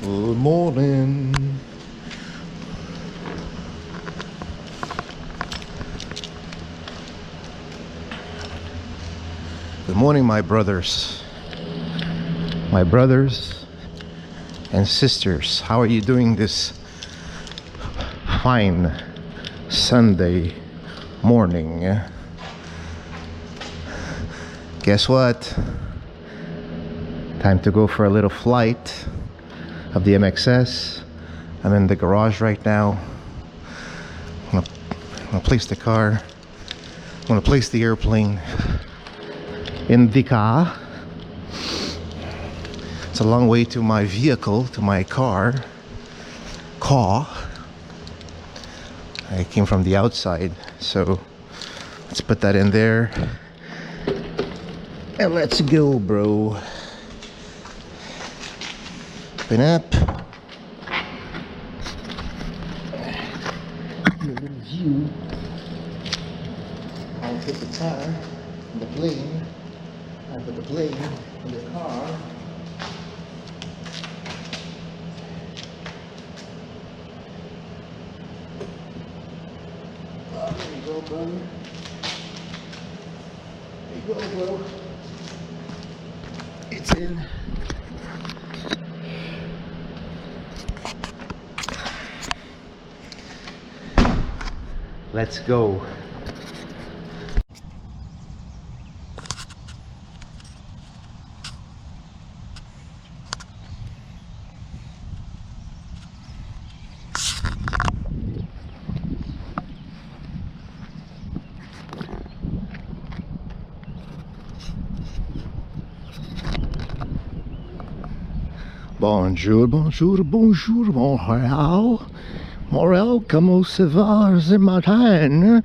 Good morning. Good morning, my brothers and sisters. How are you doing this fine Sunday morning? Guess what? Time to go for a little flight of the MXS. I'm in the garage right now. I'm gonna place the car. I'm gonna place the airplane in the car. It's a long way to my vehicle, to my car. I came from the outside, so let's put that in there. And let's go, bro. Open up. A little view. I'll put the car in the plane. I put the plane in the car. Oh, there you go, brother. There you go, bro. It's in. Let's go. Bonjour, bonjour, bonjour, Montréal. Montréal, comment ça va ce matin?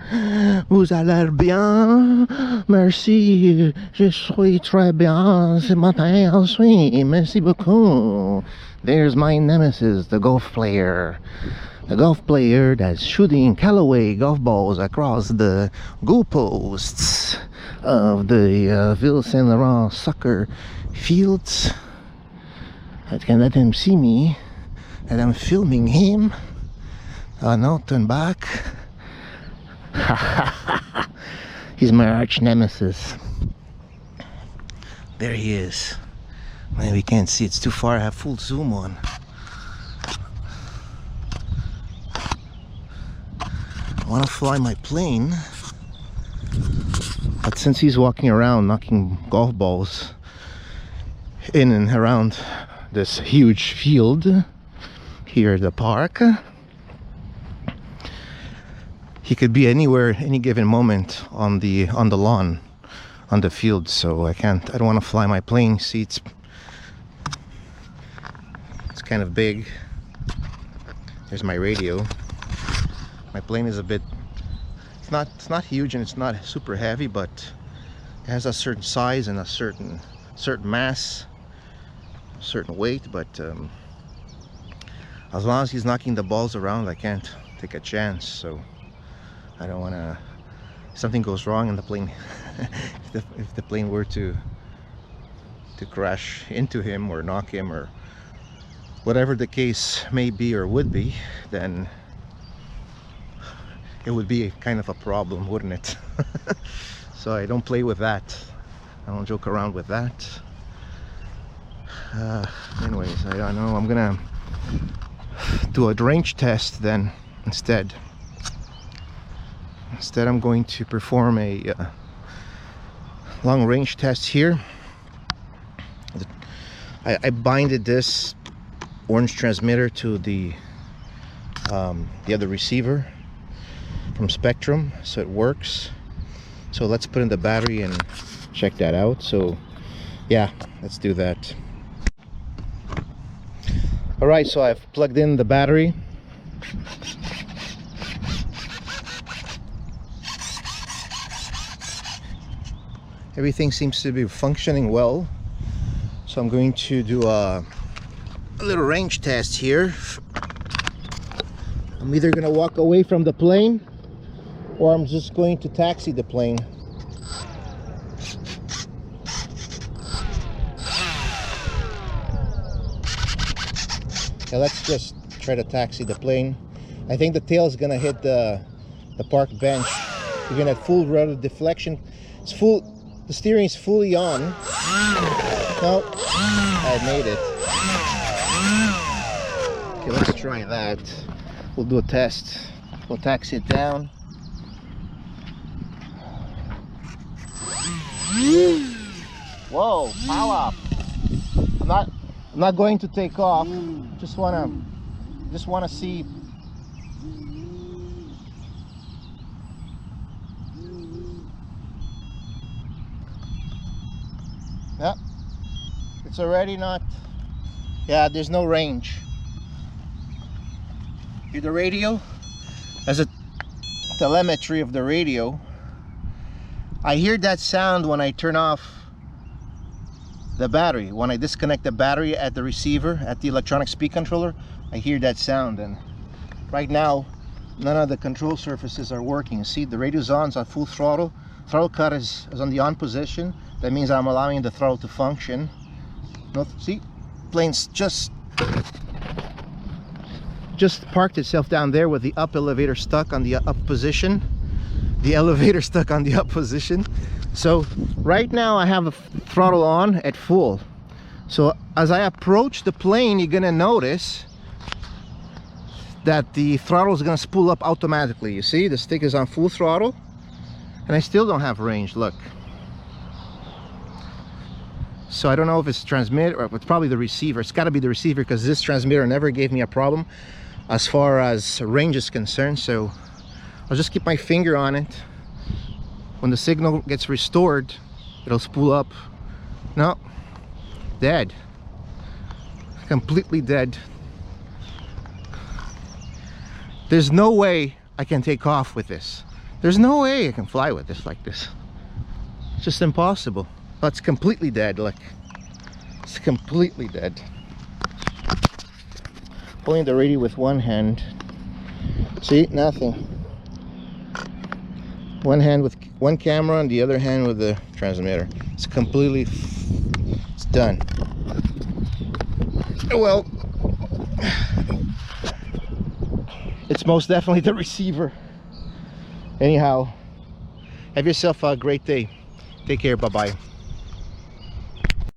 Vous allez bien? Merci, je suis très bien ce matin aussi. Merci beaucoup. There's my nemesis, the golf player. The golf player that's shooting Callaway golf balls across the goalposts of the Ville Saint Laurent soccer fields. I can let him see me, and I'm filming him. No, turn back. He's my arch nemesis. There he is. Man, we can't see, it's too far. I have full zoom on. I want to fly my plane, but since he's walking around knocking golf balls in and around this huge field here at the park, he could be anywhere any given moment on the lawn, on the field. So I don't want to fly my plane. See, it's kind of big. There's my radio. My plane is a bit, it's not huge and it's not super heavy, but it has a certain size and a certain mass, certain weight. But as long as he's knocking the balls around, I can't take a chance. So I don't want to, if something goes wrong in the plane, if the plane were to crash into him or knock him or whatever the case may be or would be, then it would be kind of a problem, wouldn't it? So I don't play with that. I don't joke around with that. Anyways, I don't know. I'm gonna do a range test then instead. Instead, I'm going to perform a long range test here. I binded this orange transmitter to the other receiver from Spectrum, so it works. So let's put in the battery and check that out. So yeah, let's do that. All right, so I've plugged in the battery. Everything seems to be functioning well. So I'm going to do a little range test here. I'm either going to walk away from the plane or I'm just going to taxi the plane. Okay, let's just try to taxi the plane. I think the tail is gonna hit the park bench. Even at full rudder deflection, it's full. The steering is fully on. No, I made it. Okay, let's try that. We'll do a test. We'll taxi it down. Whoa, power up. I'm not going to take off. Just wanna see. Yeah, it's already not. Yeah, there's no range. Hear the radio? As a telemetry of the radio, I hear that sound when I turn off the battery. When I disconnect the battery at the receiver, at the electronic speed controller, I hear that sound. And right now, none of the control surfaces are working. See, the radio's on, it's on full throttle. Throttle cut is on the on position. That means I'm allowing the throttle to function. No, see, plane's just parked itself down there with the up elevator stuck on the up position. The elevator stuck on the up position. So right now I have the throttle on at full. So as I approach the plane, you're gonna notice that the throttle is gonna spool up automatically. You see, the stick is on full throttle, and I still don't have range. Look. So I don't know if it's transmitter or it's probably the receiver. It's got to be the receiver, because this transmitter never gave me a problem as far as range is concerned. So I'll just keep my finger on it. When the signal gets restored, it'll spool up. No, dead. Completely dead. There's no way I can take off with this. There's no way I can fly with this like this. It's just impossible. Oh, it's completely dead. Look, it's completely dead. Pulling the radio with one hand. See, nothing. One hand with one camera and the other hand with the transmitter. It's completely, it's done. Well, it's most definitely the receiver. Anyhow, have yourself a great day. Take care. Bye-bye.